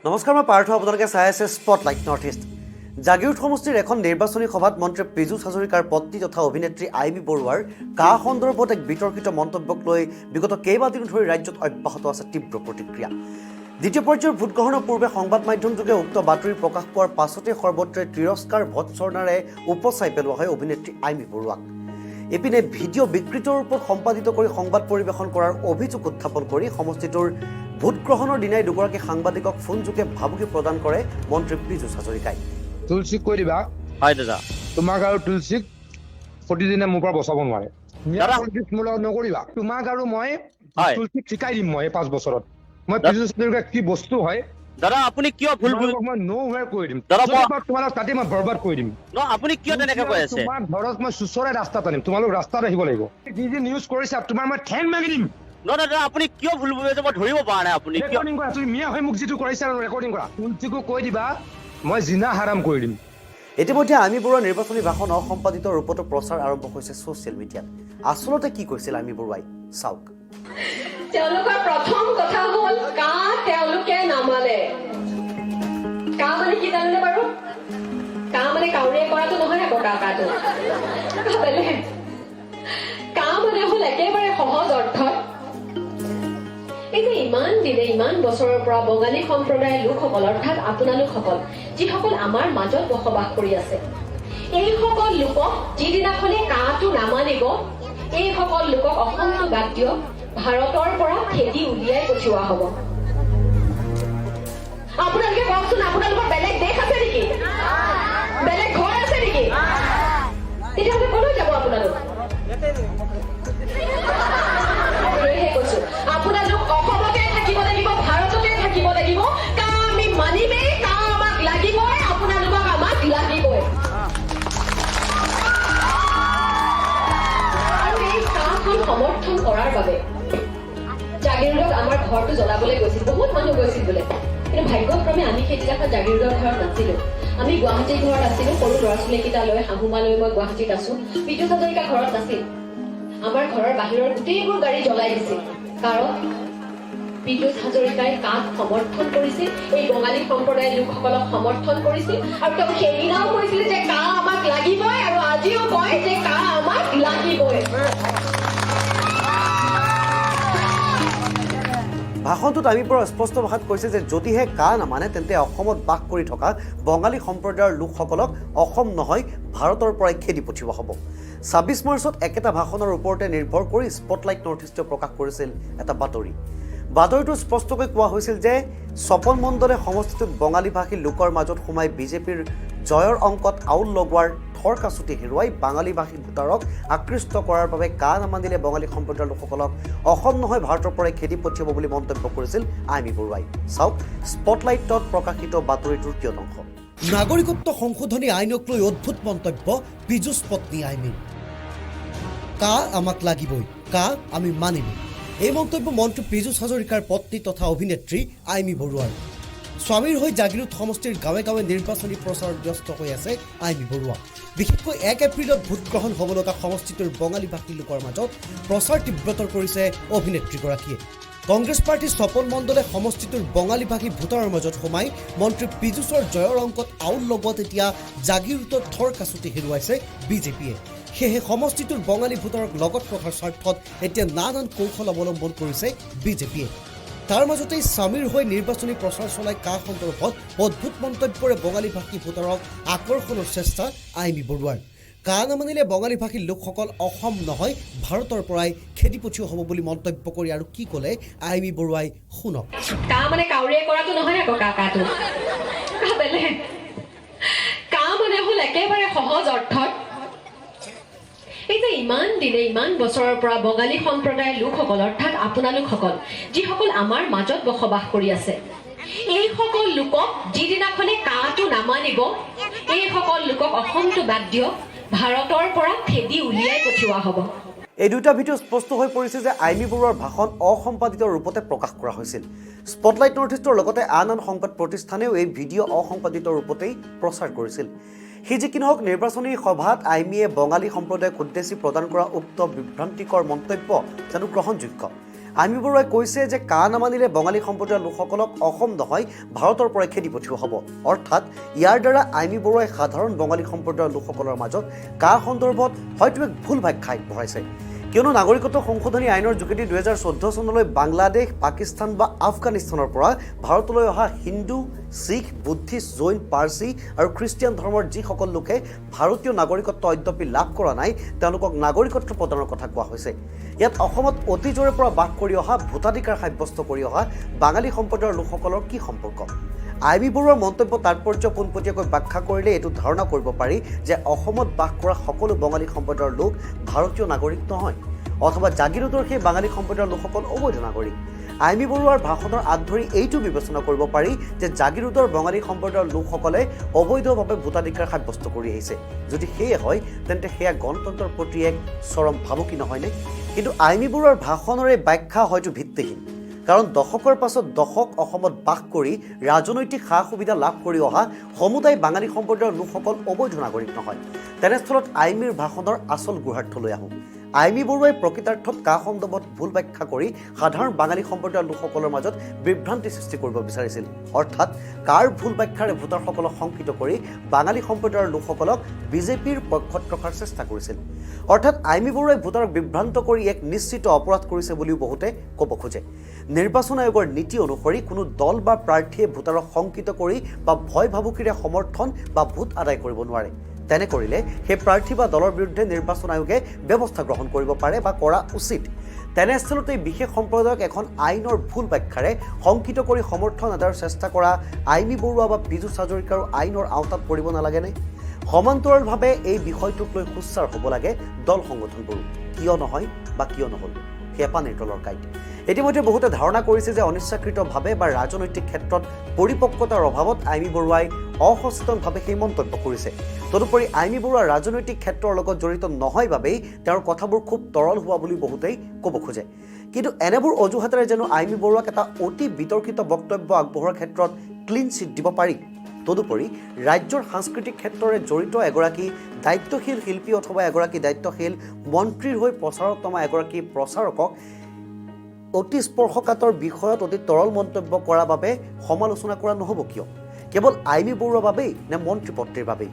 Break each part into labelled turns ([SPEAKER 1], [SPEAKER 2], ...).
[SPEAKER 1] নমস্কাৰ, মই পাৰ্থ। আপোনালোকে চাই আছে স্পটলাইট নৰ্থ ইষ্ট। জাগিৰোড সমষ্টিৰ এখন নিৰ্বাচনী সভাত মন্ত্ৰী পীযুষ হাজৰিকাৰ পত্নী তথা অভিনেত্ৰী আইমী বৰুৱাৰ কা সন্দৰ্ভত এক বিতৰ্কিত মন্তব্যক লৈ বিগত কেইবাদিনো ধৰি ৰাজ্যত অব্যাহত আছে তীব্ৰ প্ৰতিক্ৰিয়া। দ্বিতীয় পৰ্যায়ৰ ভোটগ্ৰহণৰ পূৰ্বে সংবাদ মাধ্যমযোগে উক্ত বাতৰি প্ৰকাশ পোৱাৰ পাছতে সৰ্বত্ৰে তিৰস্কাৰ ভৎসৰ্ণাৰে উপচাই পেলোৱা হয় অভিনেত্ৰী আইমী বৰুৱাক। ইপিনে ভিডিঅ' বিকৃত ৰূপত সম্পাদিত কৰি সংবাদ পৰিৱেশন কৰাৰ অভিযোগ উত্থাপন কৰি সমষ্টিটোৰ ভোটগ্ৰহণৰ দিনাই দুগৰাকী সাংবাদিকক ফোনযোগে ভাবুকি প্ৰদান কৰে মন্ত্ৰী পীযুষ হাজৰিকাই।
[SPEAKER 2] তুলসীক কৈ দিবা,
[SPEAKER 3] হয় দাদা,
[SPEAKER 2] তোমাক আৰু তুলসীক প্ৰতিদিনে মোৰ পৰা বচাব নোৱাৰে। নকৰিবা। তোমাক আৰু মই তুলসীক শিকাই দিম। মই 5 বছৰত মই পীযুষ হাজৰিকা কি বস্তু হয়
[SPEAKER 3] দাদা আপুনি কিয় ভুল
[SPEAKER 2] মই ন'ৱেৰ কৰি দিম।
[SPEAKER 3] দাদা
[SPEAKER 2] তোমালোক তাতে মই বৰবাদ কৰি দিম।
[SPEAKER 3] আপুনি কিয় তেনেকৈ কৈ আছে?
[SPEAKER 2] তোমাৰ ঘৰত মই চুচৰাই ৰাস্তাত আনিম। তোমালোক ৰাস্তাত আহিব লাগিব। যি যি নিউজ কৰিছা তোমাৰ মই ঠেং মাগি দিম।
[SPEAKER 3] দাদা আপুনি কিয় ভুল বুজাইছে মই ধৰিব পৰা নাই। আপুনি
[SPEAKER 2] ৰেকৰ্ডিং কৰা, তুমি মিয়া হৈ মোক যিটো কৰিছা ৰেকৰ্ডিং কৰা। তুলসীকো কৈ দিবা মই জিনা হাৰাম কৰি দিম।
[SPEAKER 1] ইতিমধ্যে আইমী বৰুৱাৰ নিৰ্বাচনী ভাষণ অসম্পাদিত ৰূপতো প্ৰচাৰ আৰম্ভ হৈছে ছ'চিয়েল মিডিয়াত। আচলতে কি কৈছিল আইমী বৰুৱাই, চাওক।
[SPEAKER 4] তেওঁলোকৰ প্ৰথম কথা হ'ল কা তেওঁলোকে নামানে। কা মানে কি জানেনে বাৰু? কা মানে কাউৰীয়ে কৰাটো নহয় আকৌ কাটো। কা মানে হ'ল একেবাৰে সহজ অৰ্থত এই যে ইমান দিনে ইমান বছৰৰ পৰা বঙালী সম্প্ৰদায়ৰ লোকসকল অৰ্থাৎ আপোনালোকসকল যিসকল আমাৰ মাজত বসবাস কৰি আছে, এইসকল লোকক যিদিনাখনে কাটো নামানিব এইসকল লোকক অসমীয়া বাদ দিয়ক ভাৰতৰ পৰা খেদি উলিয়াই পঠিওৱা হ'ব। আপোনালোকে কওকচোন, আপোনালোকৰ বেলেগ দেশ আছে নেকি? বেলেগ ঘৰ আছে নেকি? তেতিয়াহ'লে কলৈ যাব আপোনালোক? সেয়েহে কৈছো, আপোনালোক অসমতে থাকিব লাগিব, ভাৰততে থাকিব লাগিব। কা আমি মানিমেই, কা আমাক লাগিবই, আপোনালোকক আমাক লাগিবই। আৰু এই কাখন সমৰ্থন কৰাৰ বাবে জাগিৰোডত আমাৰ ঘৰটো জ্বলাবলৈ গৈছিল, বহুত মানুহ গৈছিল বোলে। কিন্তু ভাগ্যক্ৰমে আমি সেইদিনাখন জাগিৰোডৰ ঘৰত নাছিলো। আমি গুৱাহাটীৰ ঘৰত আছিলো। সৰু ল'ৰা ছোৱালীকেইটা লৈ শাহুমা লৈ মই গুৱাহাটীত আছো। পীযুষ হাজৰিকা ঘৰত নাছিল। আমাৰ ঘৰৰ বাহিৰৰ গোটেইবোৰ গাড়ী জ্বলাই দিছিল। কাৰণ পীযুষ হাজৰিকাই কাক সমৰ্থন কৰিছিল, এই বঙালী সম্প্ৰদায়ৰ লোকসকলক সমৰ্থন কৰিছিল। আৰু তেওঁ সেইদিনাও কৈছিল যে কা আমাক লাগিবই, আৰু আজিও কয় যে কা আমাক লাগিবই।
[SPEAKER 1] ভাষণটোত আইমী বৰুৱাই স্পষ্ট ভাষাত কৈছে যে যদিহে কা নামানে তেন্তে অসমত বাস কৰি থকা বঙালী সম্প্ৰদায়ৰ লোকসকলক অসম নহয় ভাৰতৰ পৰাই খেদি পঠিওৱা হ'ব। 26 মাৰ্চত একেটা ভাষণৰ ওপৰতে নিৰ্ভৰ কৰি স্পটলাইট নৰ্থ ইষ্টে প্ৰকাশ কৰিছিল এটা বাতৰি। বাতৰিটো স্পষ্টকৈ কোৱা হৈছিল যে স্বপন মণ্ডলে সমষ্টিটোত বঙালীভাষী লোকৰ মাজত সোমাই বিজেপিৰ জয়ৰ অংকত আউল লগোৱাৰ থৰ কাচুটি হেৰুৱাই বাঙালীভাষী ভোটাৰক আকৃষ্ট কৰাৰ বাবে কা নামানিলে বঙালী সম্প্ৰদায়ৰ লোকসকলক অসম নহয় ভাৰতৰ পৰাই খেদি পঠিয়াব বুলি মন্তব্য কৰিছিল আইমী বৰুৱাই। চাওক স্পটলাইটত প্ৰকাশিত বাতৰিটোৰ তৃতীয় অংশ। নাগৰিকত্ব সংশোধনী আইনক লৈ অদ্ভুত মন্তব্য পীযুষ পত্নী আইমীৰ। কা আমাক লাগিবই, কা আমি মানিম। এই মন্তব্য মন্ত্ৰী পীযুষ হাজৰিকাৰ পত্নী তথা অভিনেত্ৰী আইমী বৰুৱাৰ। স্বামীৰ হৈ জাগিৰোড সমষ্টিৰ গাঁৱে গাঁৱে নিৰ্বাচনী প্ৰচাৰত ব্যস্ত হৈ আছে আইমী বৰুৱা। বিশেষকৈ 1 এপ্ৰিলত ভোটগ্ৰহণ হ'ব লগা সমষ্টিটোৰ বঙালীভাষী লোকৰ মাজত প্ৰচাৰ তীব্ৰতৰ কৰিছে অভিনেত্ৰীগৰাকীয়ে। কংগ্ৰেছ পাৰ্টীৰ স্বপন মণ্ডলে সমষ্টিটোৰ বঙালীভাষী ভোটাৰৰ মাজত সোমাই মন্ত্ৰী পীযুষৰ জয়ৰ অংকত আউল লগত এতিয়া জাগিৰোডত থৰ কাচুটি হেৰুৱাইছে বিজেপিয়ে। সেয়েহে সমষ্টিটোৰ বঙালী ভোটাৰক লগত ৰখাৰ স্বাৰ্থত এতিয়া নানান কৌশল অৱলম্বন কৰিছে বিজেপিয়ে। তাৰ মাজতেই স্বামীৰ হৈ নিৰ্বাচনী প্ৰচাৰ চলাই কা সন্দৰ্ভত অদ্ভুত মন্তব্যৰে বঙালীভাষী ভোটাৰক আকৰ্ষণৰ চেষ্টা আইমী বৰুৱাৰ। কা নামানিলে বঙালীভাষী লোকসকল অসম নহয় ভাৰতৰ পৰাই খেদি পঠিওৱা হ'ব বুলি মন্তব্য কৰি আৰু কি ক'লে আইমী বৰুৱাই, শুনক।
[SPEAKER 4] কা মানে কাউৰীয়ে কৰাটো নহয় আকৌ কাটো। কা মানে হ'ল একেবাৰে সহজ অৰ্থত এই যে ইমান দিনে ইমান বছৰৰ পৰা বঙালী সম্প্ৰদায়ৰ লোকসকল অৰ্থাৎ আপোনালোকসকল যিসকল আমাৰ মাজত বসবাস কৰি আছে, এইসকল লোকক যিদিনাখনে কাটো নামানিব এইসকল লোকক অসমটো বাদ দিয়ক ভাৰতৰ পৰা খেদি উলিয়াই পঠিওৱা হ'ব।
[SPEAKER 1] এই দুটা ভিডিঅ' স্পষ্ট হৈ পৰিছে যে আইমী বৰুৱাৰ ভাষণ অসম্পাদিত ৰূপতে প্ৰকাশ কৰা হৈছিল। স্পটলাইট নৰ্থ ইষ্টৰ লগতে আন আন সংবাদ প্ৰতিষ্ঠানেও এই ভিডিঅ' অসম্পাদিত ৰূপতেই প্ৰচাৰ কৰিছিল। সি যি কি নহওক, নিৰ্বাচনী সভাত আইমীয়ে বঙালী সম্প্ৰদায়ক উদ্দেশ্যি প্ৰদান কৰা উক্ত বিভ্ৰান্তিকৰ মন্তব্য জানো গ্ৰহণযোগ্য? আইমি বৰুৱাই কৈছে যে কা নামানিলে বঙালী সম্প্ৰদায়ৰ লোকসকলক অসম নহয় ভাৰতৰ পৰাই খেদি পঠিওৱা হ'ব। অৰ্থাৎ ইয়াৰ দ্বাৰা আইমি বৰুৱাই সাধাৰণ বঙালী সম্প্ৰদায়ৰ লোকসকলৰ মাজত কা সন্দৰ্ভত হয়তো এক ভুল ব্যাখ্যা আগবঢ়াইছে। কিয়নো নাগৰিকত্ব সংশোধনী আইনৰ যোগেদি 2014 চনলৈ বাংলাদেশ, পাকিস্তান বা আফগানিস্তানৰ পৰা ভাৰতলৈ অহা হিন্দু, শিখ, বুদ্ধিষ্ট, জৈন, পাৰ্চী আৰু খ্ৰীষ্টিয়ান ধৰ্মৰ যিসকল লোকে ভাৰতীয় নাগৰিকত্ব অদ্যাপি লাভ কৰা নাই তেওঁলোকক নাগৰিকত্ব প্ৰদানৰ কথা কোৱা হৈছে। ইয়াত অসমত অতীজৰে পৰা বাস কৰি অহা ভোটাধিকাৰ সাব্যস্ত কৰি অহা বাঙালী সম্প্ৰদায়ৰ লোকসকলৰ কি সম্পৰ্ক? আইমি বৰুৱাৰ মন্তব্য তাৎপৰ্য পোনপটীয়াকৈ ব্যাখ্যা কৰিলে এইটো ধাৰণা কৰিব পাৰি যে অসমত বাস কৰা সকলো বঙালী সম্প্ৰদায়ৰ লোক ভাৰতীয় নাগৰিক নহয়, অথবা জাগিৰোডৰ সেই বাঙালী সম্প্ৰদায়ৰ লোকসকল অবৈধ নাগৰিক। আইমি বৰুৱাৰ ভাষণৰ আঁত ধৰি এইটো বিবেচনা কৰিব পাৰি যে জাগিৰোডৰ বঙালী সম্প্ৰদায়ৰ লোকসকলে অবৈধভাৱে ভোটাধিকাৰ সাব্যস্ত কৰি আহিছে। যদি সেয়ে হয় তেন্তে সেয়া গণতন্ত্ৰৰ প্ৰতি এক চৰম ভাবুকি নহয়নে? কিন্তু আইমি বৰুৱাৰ ভাষণৰ এই ব্যাখ্যা হয়তো ভিত্তিহীন। কাৰণ দশকৰ পাছত দশক অসমত বাস কৰি ৰাজনৈতিক সা সুবিধা লাভ কৰি অহা সমুদায় বাঙালী সম্প্ৰদায়ৰ লোকসকল অবৈধ নাগৰিক নহয়। তেনেস্থলত আইমিৰ ভাষণৰ আচল গুঢ়াৰ্থলৈ আহোঁ। আইমি বৰুৱাই প্ৰকৃতাৰ্থত কা সন্দৰ্ভত ভুল ব্যাখ্যা কৰি সাধাৰণ বাঙালী সম্প্ৰদায়ৰ লোকসকলৰ মাজত বিভ্ৰান্তি সৃষ্টি কৰিব বিচাৰিছিল। অৰ্থাৎ কাৰ ভুল ব্যাখ্যাৰে ভোটাৰসকলক শংকিত কৰি বাঙালী সম্প্ৰদায়ৰ লোকসকলক বিজেপিৰ পক্ষত ৰখাৰ চেষ্টা কৰিছিল। অৰ্থাৎ আইমি বৰুৱাই ভোটাৰক বিভ্ৰান্ত কৰি এক নিশ্চিত অপৰাধ কৰিছে বুলিও বহুতে ক'ব খোজে। নিৰ্বাচন আয়োগৰ নীতি অনুসৰি কোনো দল বা প্ৰাৰ্থীয়ে ভোটাৰক শংকিত কৰি বা ভয় ভাবুকিৰে সমৰ্থন বা ভোট আদায় কৰিব নোৱাৰে। তেনে কৰিলে সেই প্ৰাৰ্থী বা দলৰ বিৰুদ্ধে নিৰ্বাচন আয়োগে ব্যৱস্থা গ্ৰহণ কৰিব পাৰে বা কৰা উচিত। তেনেস্থলত এই বিশেষ সম্প্ৰদায়ক এখন আইনৰ ভুল ব্যাখ্যাৰে শংকিত কৰি সমৰ্থন আদায়ৰ চেষ্টা কৰা আইমি বৰুৱা বা পীযুষ হাজৰিকাৰ আইনৰ আওতাত পৰিব নালাগেনে? সমান্তৰালভাৱে এই বিষয়টোক লৈ সোচ্চাৰ হ'ব লাগে দল সংগঠনবোৰো। কিয় নহয় বা কিয় নহ'ল সেয়া পানীৰ তলৰ কাইট। ইতিমধ্যে বহুতে ধাৰণা কৰিছে যে অনিচ্ছাকৃতভাৱে বা ৰাজনৈতিক ক্ষেত্ৰত পৰিপক্কতাৰ অভাৱত আইমি বৰুৱাই অসচেতনভাৱে সেই মন্তব্য কৰিছে। তদুপৰি আইমি বৰুৱা ৰাজনৈতিক ক্ষেত্ৰৰ লগত জড়িত নহয় বাবেই তেওঁৰ কথাবোৰ খুব তৰল হোৱা বুলি বহুতেই ক'ব খোজে। কিন্তু এনেবোৰ অজুহাতেৰে যেন আইমি বৰুৱাক এটা অতি বিতৰ্কিত বক্তব্য আগবঢ়োৱাৰ ক্ষেত্ৰত ক্লিন চিট দিব পাৰি। তদুপৰি ৰাজ্যৰ সাংস্কৃতিক ক্ষেত্ৰৰে জড়িত এগৰাকী দায়িত্বশীল শিল্পী অথবা এগৰাকী দায়িত্বশীল মন্ত্ৰীৰ হৈ প্ৰচাৰত নমা এগৰাকী প্ৰচাৰকক অতি স্পৰ্শকাতৰ বিষয়ত অতি তৰল মন্তব্য কৰাৰ বাবে সমালোচনা কৰা নহ'ব কিয়? কেৱল আইমি বৰুৱাৰ বাবেই নে মন্ত্ৰীপত্ৰীৰ বাবেই?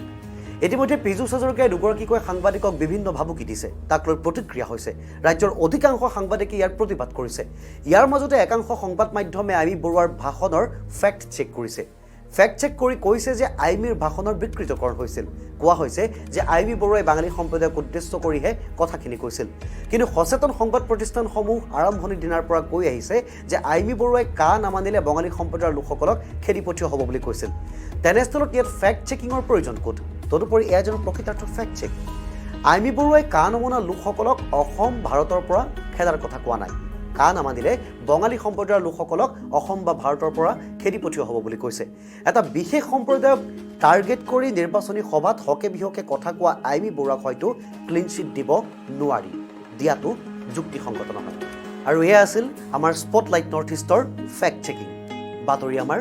[SPEAKER 1] ইতিমধ্যে পীযুষ হাজৰিকাই দুগৰাকীকৈ সাংবাদিকক বিভিন্ন ভাবুকি দিছে, তাক লৈ প্ৰতিক্ৰিয়া হৈছে। ৰাজ্যৰ অধিকাংশ সাংবাদিকে ইয়াৰ প্ৰতিবাদ কৰিছে। ইয়াৰ মাজতে একাংশ সংবাদ মাধ্যমে আইমি বৰুৱাৰ ভাষণৰ ফেক্ট চেক কৰিছে। ফেক্ট চেক কৰি কৈছে যে আইমিৰ ভাষণৰ বিকৃতকৰণ হৈছিল। কোৱা হৈছে যে আইমি বৰুৱাই বাঙালী সম্প্ৰদায়ক উদ্দেশ্য কৰিহে কথাখিনি কৈছিল। কিন্তু সচেতন সংবাদ প্ৰতিষ্ঠানসমূহ আৰম্ভণিৰ দিনাৰ পৰা কৈ আহিছে যে আইমি বৰুৱাই কা নামানিলে বঙালী সম্প্ৰদায়ৰ লোকসকলক খেদি পঠিওৱা হ'ব বুলি কৈছিল। তেনেস্থলত ইয়াত ফেক্ট চেকিঙৰ প্ৰয়োজন ক'ত? তদুপৰি এয়া যেন প্ৰকৃতাৰ্থত ফেক্ট চেক। আইমি বৰুৱাই কা নমনা লোকসকলক অসম ভাৰতৰ পৰা খেদাৰ কথা কোৱা নাই। কা নামানিলে বঙালী সম্প্ৰদায়ৰ লোকসকলক অসম বা ভাৰতৰ পৰা খেদি পঠিওৱা হ'ব বুলি কৈছে। এটা বিশেষ সম্প্ৰদায়ক টাৰ্গেট কৰি নিৰ্বাচনী সভাত হকে বিহকে কথা কোৱা আইমি বৰুৱাক হয়তো ক্লিন চিট দিব নোৱাৰি, দিয়াটো যুক্তিসংগত নহয়। আৰু এয়া আছিল আমাৰ স্পটলাইট নৰ্থ ইষ্টৰ ফেক্ট চেকিং। বাতৰি আমাৰ,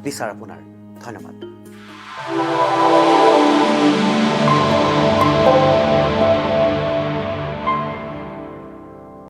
[SPEAKER 1] বিচাৰ আপোনাৰ। ধন্যবাদ।